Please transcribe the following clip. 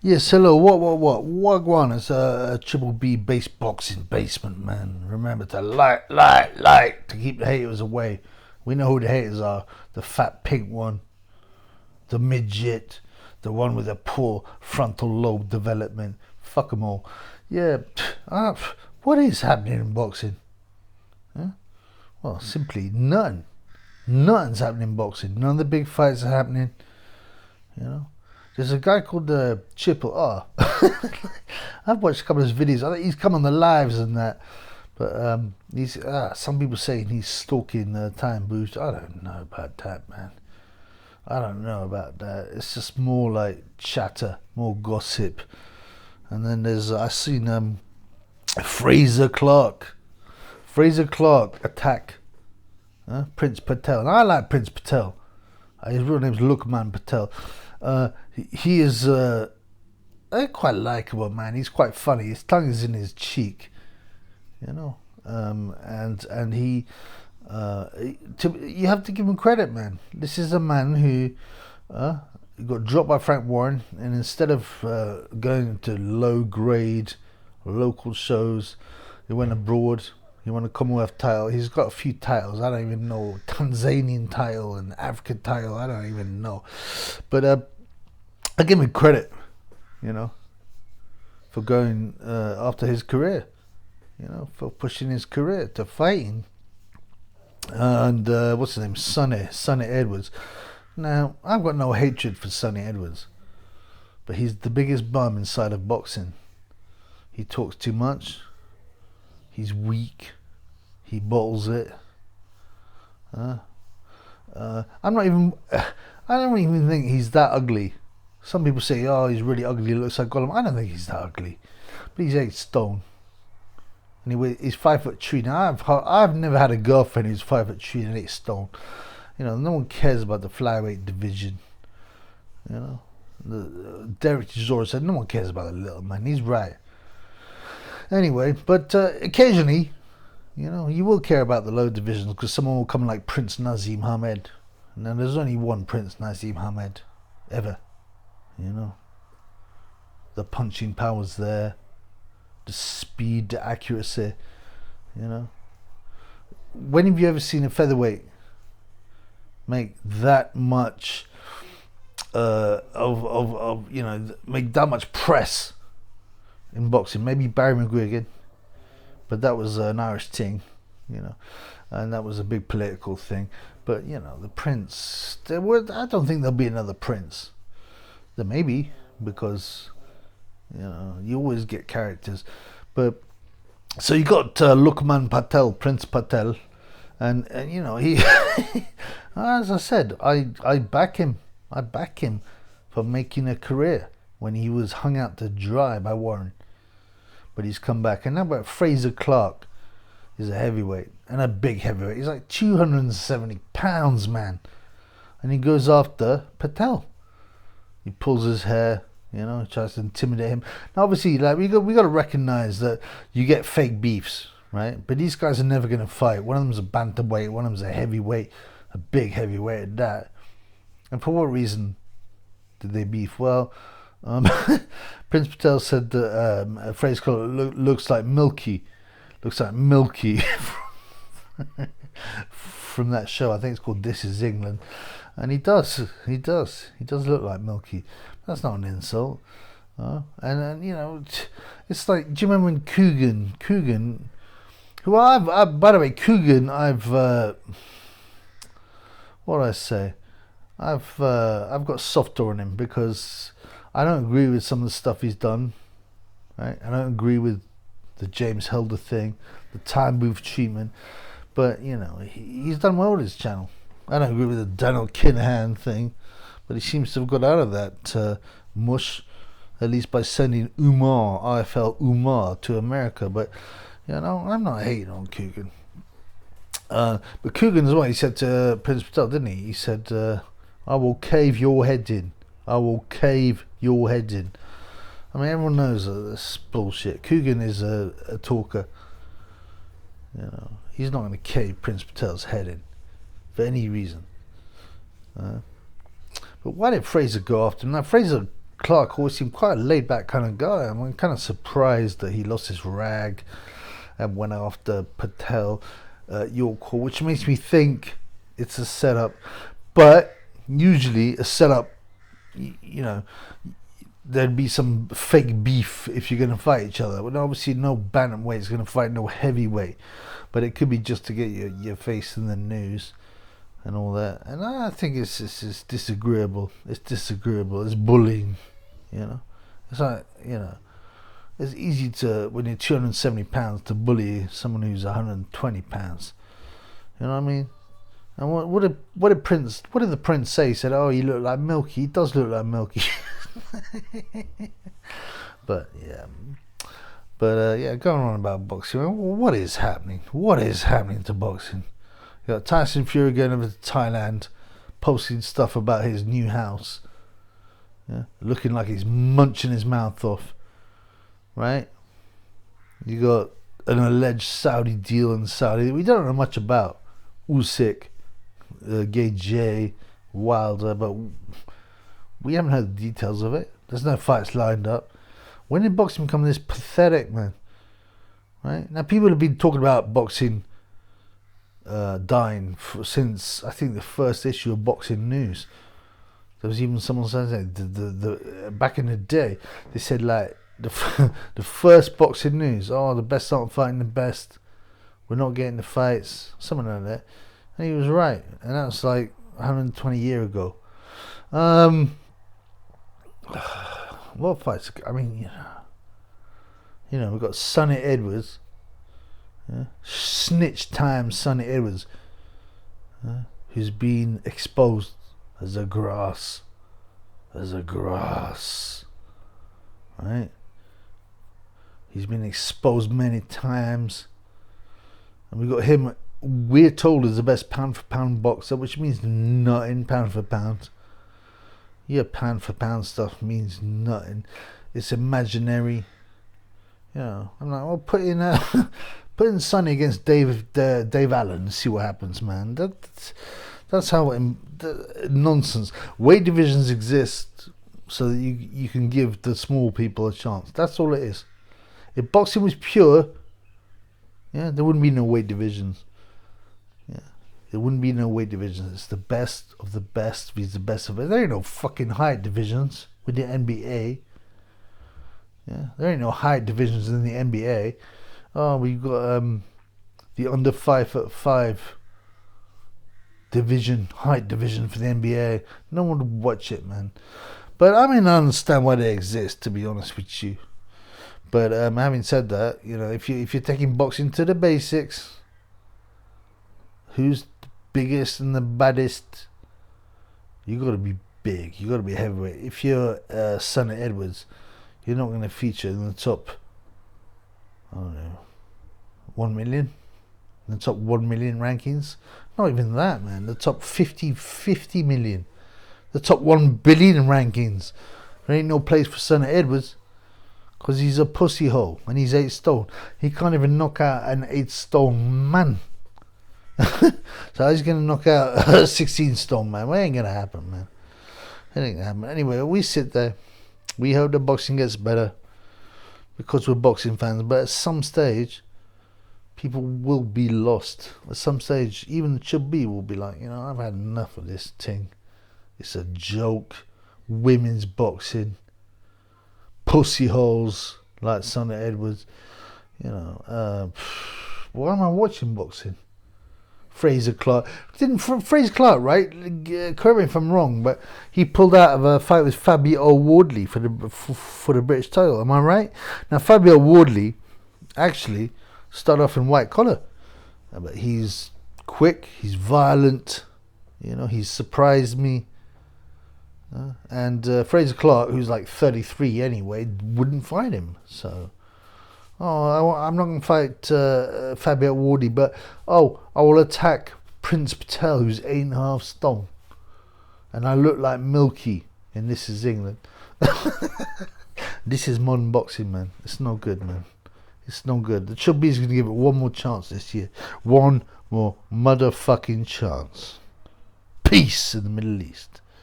Yes, hello. What? Wagwan is a triple B base boxing basement, man. Remember to like to keep the haters away. We know who the haters are. The fat pink one, the midget, the one with a poor frontal lobe development. Fuck them all. Yeah. What is happening in boxing? Huh? Well, simply none. Nothing's happening in boxing. None of the big fights are happening. You know. There's a guy called Triple R. I've watched a couple of his videos. I think he's come on the lives and that, but he's some people saying he's stalking Time Boost. I don't know about that, man. I don't know about that. It's just more like chatter, more gossip. And then there's I seen Frazer Clarke attack Prince Patel, and I like Prince Patel. His real name's Lukman Patel. He is quite likable, man. He's quite funny. His tongue is in his cheek, you know. And he, you have to give him credit, man. This is a man who got dropped by Frank Warren, and instead of going to low grade local shows, he went abroad. He won a Commonwealth title. He's got a few titles. I don't even know. Tanzanian title and African title. I don't even know. But I give him credit, you know, for going after his career, you know, for pushing his career to fighting. And what's his name? Sonny Edwards. Now, I've got no hatred for Sonny Edwards, but he's the biggest bum inside of boxing. He talks too much. He's weak. He bottles it. I'm not even. I don't even think he's that ugly. Some people say, "Oh, he's really ugly. He looks like Gollum." I don't think he's that ugly, but he's 8 stone. Anyway, he's 5'3". Now, I've never had a girlfriend who's 5'3" and 8 stone. You know, no one cares about the flyweight division. You know, Derek Chisora said no one cares about the little man. He's right. Anyway, but occasionally, you know, you will care about the low divisions because someone will come like Prince Nazim Hamed. Now, there's only one Prince Nazim Hamed ever. You know, the punching power's there, the speed, the accuracy. You know, when have you ever seen a featherweight make that much of you know, make that much press in boxing? Maybe Barry McGuigan, but that was an Irish thing, you know, and that was a big political thing. But you know, the Prince, I don't think there'll be another Prince. There may be, because you know, you always get characters. But so you got Lukman Patel, Prince Patel, and you know, he as I said, I back him for making a career when he was hung out to dry by Warren. But he's come back. And now about Frazer Clarke is a heavyweight, and a big heavyweight. He's like 270 pounds, man. And he goes after Patel. He pulls his hair, you know, tries to intimidate him. Now, obviously, like we got to recognize that you get fake beefs, right? But these guys are never going to fight. One of them's a bantamweight, one of them's a heavyweight, a big heavyweight at that. And for what reason did they beef? Well, Prince Patel said that a phrase called looks like Milky from that show. I think it's called This Is England. And he does look like Milky. That's not an insult. And you know, it's like, do you remember when Kugan, who I've by the way, Kugan, what do I say? I've got softer on him because I don't agree with some of the stuff he's done. Right? I don't agree with the James Helder thing, the time booth treatment. But you know, he's done well with his channel. I don't agree with the Daniel Kinahan thing, but he seems to have got out of that mush, at least by sending IFL Umar to America. But you know, I'm not hating on Kugan. But Kugan as well, he said to Prince Patel, didn't he? He said, I will cave your head in. I will cave your head in. I mean, everyone knows this bullshit. Kugan is a talker. You know, he's not going to cave Prince Patel's head in for any reason. But why did Frazer go after him? Now, Frazer Clarke always seemed quite a laid back kind of guy. I'm kind of surprised that he lost his rag and went after Patel York Hall, which makes me think it's a setup. But usually a setup, you know, there'd be some fake beef if you're going to fight each other. But obviously no bantamweight is going to fight no heavyweight. But it could be just to get your face in the news and all that. And I think it's disagreeable. It's disagreeable. It's bullying, you know. It's like, you know, it's easy to, when you're 270 pounds, to bully someone who's 120 pounds. You know what I mean? And what did the prince say? He said, "Oh, you look like Milky." He does look like Milky. But yeah, yeah, going on about boxing. What is happening? What is happening to boxing? You got Tyson Fury going over to Thailand, posting stuff about his new house. Yeah, looking like he's munching his mouth off. Right? You got an alleged Saudi deal in Saudi we don't know much about. Usyk, Gay, Wilder, but we haven't heard the details of it. There's no fights lined up. When did boxing become this pathetic, man? Right? Now, people have been talking about boxing dying since, I think, the first issue of Boxing News. There was even someone saying that back in the day, they said, like, the first Boxing News, oh, the best aren't fighting the best. We're not getting the fights. Something like that. And he was right. And that was like 120 years ago. What fights? I mean, you know, we've got Sonny Edwards, snitch time Sonny Edwards, who's been exposed as a grass, right? He's been exposed many times, and we got him. We're told is the best pound for pound boxer, which means nothing. Pound for pound. Yeah, pound for pound stuff means nothing. It's imaginary. You know, I'm like, well, put in Sonny against Dave Allen and see what happens, man. That's how nonsense. Weight divisions exist so that you can give the small people a chance. That's all it is. If boxing was pure, yeah, there wouldn't be no weight divisions. There wouldn't be no weight divisions. It's the best of the best. He's the best of it. There ain't no fucking height divisions with the NBA. Yeah, there ain't no height divisions in the NBA. Oh, we've got the under 5'5" division, height division for the NBA. No one would watch it, man. But I mean, I understand why they exist, to be honest with you. But having said that, you know, if you're taking boxing to the basics, who's biggest and the baddest? You got to be big. You got to be heavyweight. If you're Sonny Edwards, you're not going to feature in the top, I don't know, 1 million, in the top 1 million rankings. Not even that, man. The top 50 million, the top 1 billion rankings. There ain't no place for Sonny Edwards, because he's a pussy hole and he's 8 stone. He can't even knock out an 8 stone man. So he's going to knock out a 16 stone man. Well, it ain't going to happen, man. It ain't going to happen. Anyway, we sit there. We hope the boxing gets better because we're boxing fans. But at some stage, people will be lost. At some stage, even the Chubby will be like, you know, I've had enough of this thing. It's a joke. Women's boxing. Pussy holes like Sonny Edwards. You know, why am I watching boxing? Frazer Clarke. Frazer Clarke, right? Correct me if I'm wrong, but he pulled out of a fight with Fabio Wardley for the British title. Am I right? Now, Fabio Wardley actually started off in white collar, but he's quick, he's violent, you know, he's surprised me. And Frazer Clarke, who's like 33 anyway, wouldn't fight him. So, I'm not going to fight Fabio Wardley, but I will attack Prince Patel, who's 8.5 stone, and I look like Milky. And this is England. This is modern boxing, man. It's no good, man. It's no good. The Chubby's going to give it one more chance this year. One more motherfucking chance. Peace in the Middle East.